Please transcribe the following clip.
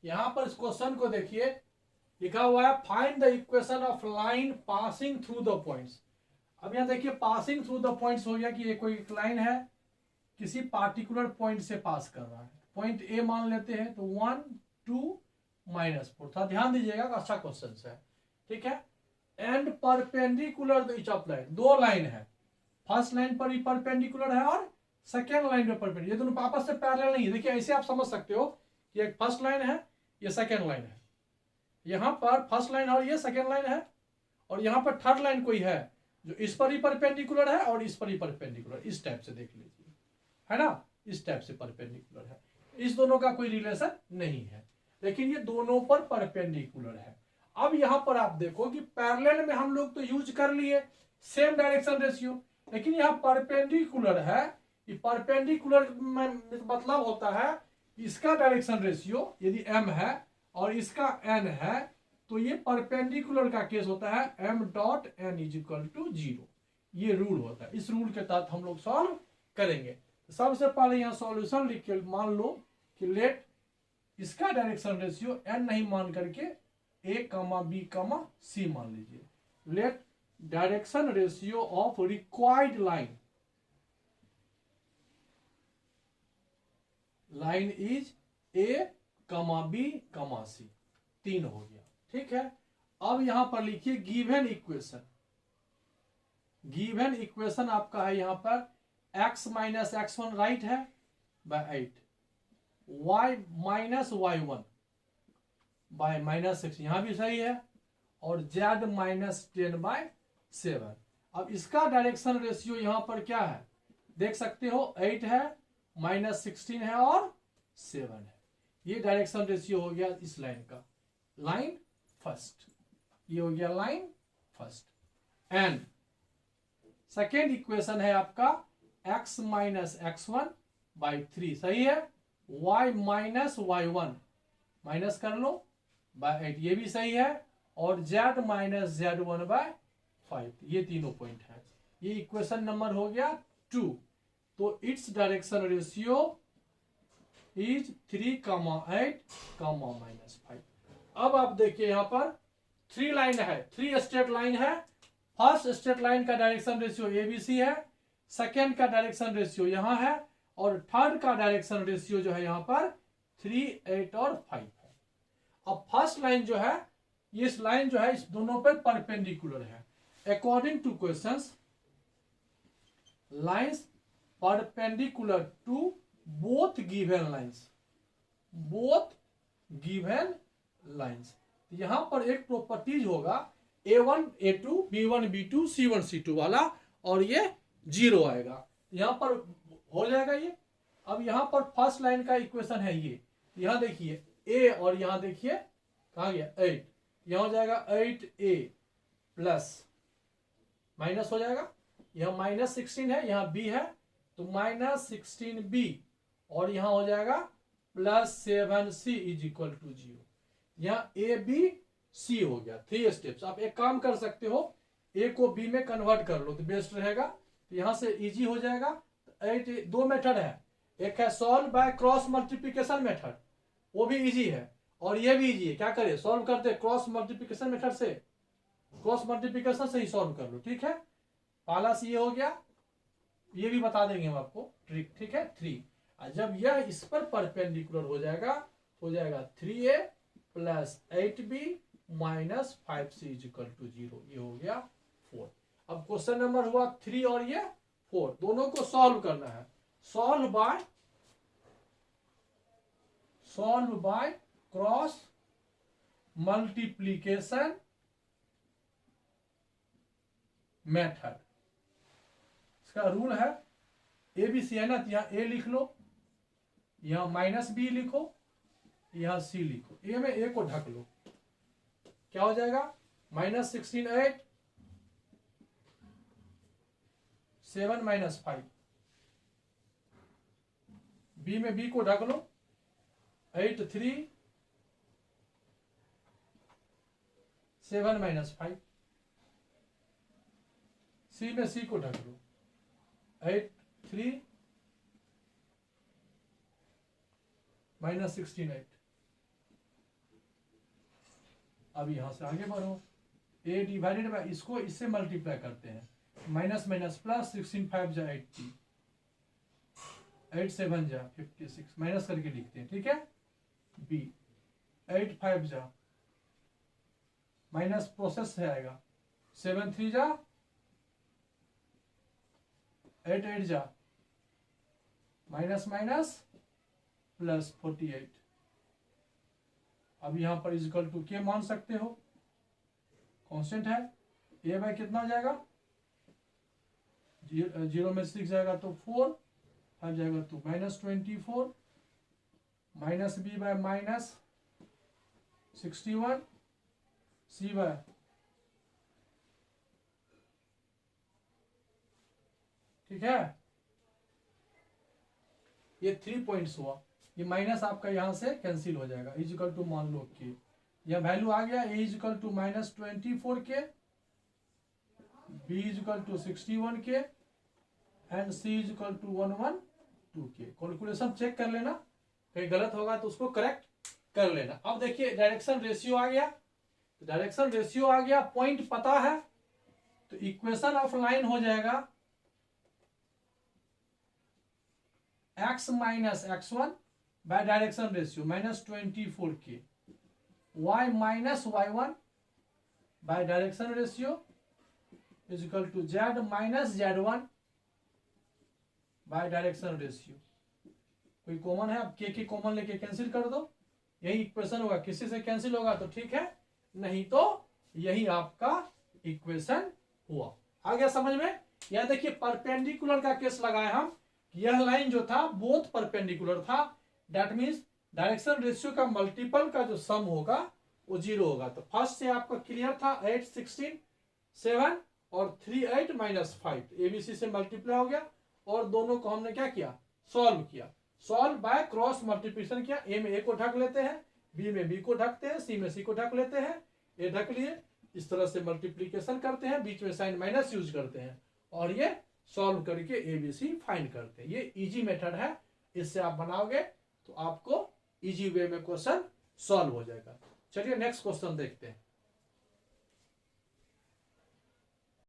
यहां पर इस क्वेश्चन को देखिए, लिखा हुआ है find the equation of line passing through the points. अब यहां देखिए पासिंग थ्रू द पॉइंट्स हो गया कि ये कोई एक लाइन है, किसी पार्टिकुलर पॉइंट से पास कर रहा है। पॉइंट ए मान लेते हैं, तो 1 2 -4। थोड़ा ध्यान दीजिएगा, अच्छा क्वेश्चन है, ठीक है। And perpendicular the each of line, दो लाइन है, फर्स्ट लाइन पर ही परपेंडिकुलर है और सेकेंड लाइन पर परपेंडिकुलर, ये दोनों आपस से पैरेलल नहीं है। देखिए ऐसे आप समझ सकते हो कि एक फर्स्ट लाइन है, ये सेकेंड लाइन है, यहां पर फर्स्ट लाइन और ये सेकेंड लाइन है, और यहां पर थर्ड लाइन कोई है जो इस पर ही परपेंडिकुलर है और इस पर ही परपेंडिकुलर, इस टाइप से देख लीजिए, है ना, इस टाइप से परपेंडिकुलर है। इस दोनों का कोई रिलेशन नहीं है, लेकिन ये दोनों पर परपेंडिकुलर है। अब यहां पर आप देखो कि पैरेलल में हम लोग तो यूज कर लिए सेम डायरेक्शन रेशियो, लेकिन यहां परपेंडिकुलर है। ये परपेंडिकुलर में मतलब होता है इसका डायरेक्शन रेशियो यदि m है और इसका n है, तो ये परपेंडिकुलर का केस होता है m dot n is equal to 0। ये रूल होता है, इस रूल के तहत हम लोग सॉल्व करेंगे। सबसे पहले यहां सॉल्यूशन लिख के मान लो कि लेट इसका डायरेक्शन रेशियो n नहीं मान करके a, b, c मान लीजिए। Let direction ratio of required line is a, b, c। 3 हो गया, ठीक है। अब यहां पर लिखिए गिवन इक्वेशन। गिवन इक्वेशन आपका है यहां पर x माइनस x1 राइट है by 8, y minus y1 by -6 यहां भी सही है, और z माइनस 10 बाय 7। अब इसका डायरेक्शन रेशियो यहां पर क्या है देख सकते हो, 8 है, -16 है और 7 है। ये डायरेक्शन रेशियो हो गया इस लाइन का, लाइन फर्स्ट, ये हो गया line first. And second equation है आपका x माइनस x1 बाई 3, सही है, y माइनस y1 माइनस कर लो बाय 8, ये भी सही है, और z माइनस z1 बाय 5, ये तीनों पॉइंट है। ये इक्वेशन नंबर हो गया 2। तो इट्स डायरेक्शन रेशियो इज 3, 8, -5। अब आप देखिए यहां पर 3 लाइन है, 3 स्ट्रेट लाइन है। फर्स्ट स्ट्रेट लाइन का डायरेक्शन रेशियो ABC है, सेकेंड का डायरेक्शन रेशियो यहां है, और थर्ड का डायरेक्शन रेशियो जो है यहां पर 3, 8 और 5 है। अब फर्स्ट लाइन जो है, ये इस लाइन जो है इस दोनों पर परपेंडिकुलर है। According to questions, lines perpendicular to both given lines, both given lines. यहां पर एक प्रॉपर्टीज होगा A1 A2 B1 B2 C1 C2 वाला, और ये 0 आएगा, यहां पर हो जाएगा ये। अब यहां पर फर्स्ट लाइन का इक्वेशन है ये, यहां देखिए A और यहां देखिए कहां गया 8, यहां हो जाएगा 8A प्लस माइनस हो जाएगा, यहां -16 है, यहां B है तो -16B, और यहां हो जाएगा +7C इज इक्वल टू 0। यहां ABC हो गया, 3 स्टेप्स। आप एक काम कर सकते हो, A को B में कन्वर्ट कर लो तो बेस्ट रहेगा, तो यहां से इजी हो जाएगा। 8, 2 मेथड है, एक है solve by cross multiplication method, वो भी इजी है, और ये भी इजी है। क्या करें, सॉल्व करते क्रॉस मल्टीप्लिकेशन मेथड से, क्रॉस मल्टीप्लिकेशन से ही सॉल्व कर लो, ठीक है। पहला से ये हो गया, ये भी बता देंगे हम आपको ट्रिक, ठीक है। 3, जब यह इस पर परपेंडिकुलर हो जाएगा 3A plus 8B minus 5C is equal to 0, ये हो गया 4। अब क्वेश्चन नंबर हुआ 3 और ये 4, दोनों को सॉल्व करना है। Solve by cross multiplication method. इसका रूल है ABC है ना, तो यहां A लिख लो, यहां -B लिखो, यहां C लिखो, A में A को ढक लो, क्या हो जाएगा -16 8 7 -5, B में B को ढक लो 8 3 7 -5, C में C को ढक लो 8 3 -16 8, अब यहाँ से आगे बढ़ो, a डिवाइडेड बाय, इसको इससे मल्टीप्लाई करते हैं, माइनस माइनस प्लस, 16 5 जा 80, 8 7 जा 56, माइनस करके लिखते हैं, ठीक है। b 8 5 जा माइनस प्रोसेस से आएगा, 7 3 जा 8 8 जा माइनस माइनस प्लस 48। अब यहां पर इजिकल टू के मान सकते हो, कांस्टेंट है, ए बाय कितना हो जाएगा, 0 में 6 जाएगा तो 4, 5 जाएगा तो -24, minus b by minus 61, c by ठीक है। ये 3 पॉइंट्स हुआ, ये माइनस आपका यहां से कैंसिल हो जाएगा, इजिकल टू मान लो के, यह वैल्यू आ गया, ए इजिकल टू -24 के, बी इजिकल टू 61 के, एंड सी इजिकल टू 112 के। कैलकुलेशन चेक कर लेना, कहीं गलत होगा तो उसको करेक्ट कर लेना। अब देखिए डायरेक्शन रेशियो आ गया, डायरेक्शन रेशियो आ गया, पॉइंट पता है, तो इक्वेशन ऑफ लाइन हो जाएगा x minus x1 by direction ratio -24 के, y minus y1 by direction ratio is equal to z minus z1 by direction ratio. कोई कॉमन है, अब के कॉमन लेके कैंसिल कर दो, यही इक्वेशन होगा, किसी से कैंसिल होगा तो ठीक है, नहीं तो यही आपका इक्वेशन हुआ। आ गया समझ में। यह देखिए परपेंडिकुलर का केस लगाए हम, यह लाइन जो था बोथ परपेंडिकुलर था, दैट मींस डायरेक्शन रेशियो का मल्टीपल का जो सम होगा वो 0 होगा। तो फर्स्ट से आपका क्लियर था, 8 16 7 और 3 8 माइनस 5, एबीसी से मल्टीप्लाई हो गया, और दोनों को हमने क्या किया, सॉल्व किया, सॉल्व बाय क्रॉस मल्टीप्लिकेशन किया, ए में ए को ढक लेते हैं, बी में बी को ढकते हैं, सी में सी को ढक लेते हैं, ए ढक लिए, इस तरह से मल्टीप्लिकेशन करते हैं, बीच में साइन माइनस यूज करते हैं, और ये सॉल्व करके एबीसी फाइंड करते हैं। ये इजी मेथड है, इससे आप बनाओगे तो आपको इजी वे में क्वेश्चन सॉल्व हो जाएगा। चलिए नेक्स्ट क्वेश्चन देखते हैं।